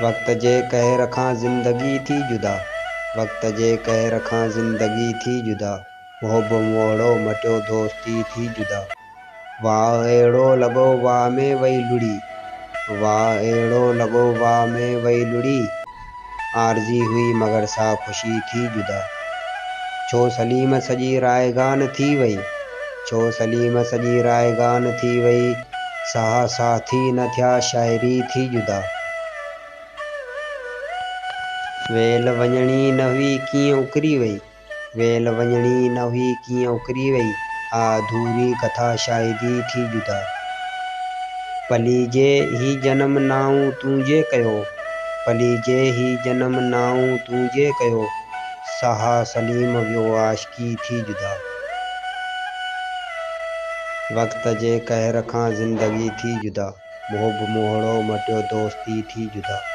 वक्त जे कह रखा जिंदगी थी जुदा, वक्त जे कह रखा जिंदगी थी जुदा, मोहब मोड़ो मटियो दोस्ती थी जुदा। वाह अहिड़ो लॻो वाह में वई लुड़ी, वाह अहिड़ो लॻो वाह में वई लुड़ी, आरज़ी हुई मगर सा ख़ुशी थी जुदा। छो सलीम सॼी रायगान थी वई, छो सलीम सॼी रायगान थी वई, साहा साथी न थिया शाइरी थी जुदा। वेल वञणी न हुई कीअं उकरी वई, वेल वञणी न हुई कीअं उकरी वई, हा अधूरी कथा शायदि थी जुदा। पली जे ही जन्म नाऊं तुंहिंजे कयो, पली जे ही जन्म नाऊं तुंहिंजे कयो, साहा सलीम वियो आशिकी थी जुदा। वक्त जे कह रखा ज़िंदगी थी जुदा, मोहब मोहड़ो मटियो दोस्ती थी जुदा।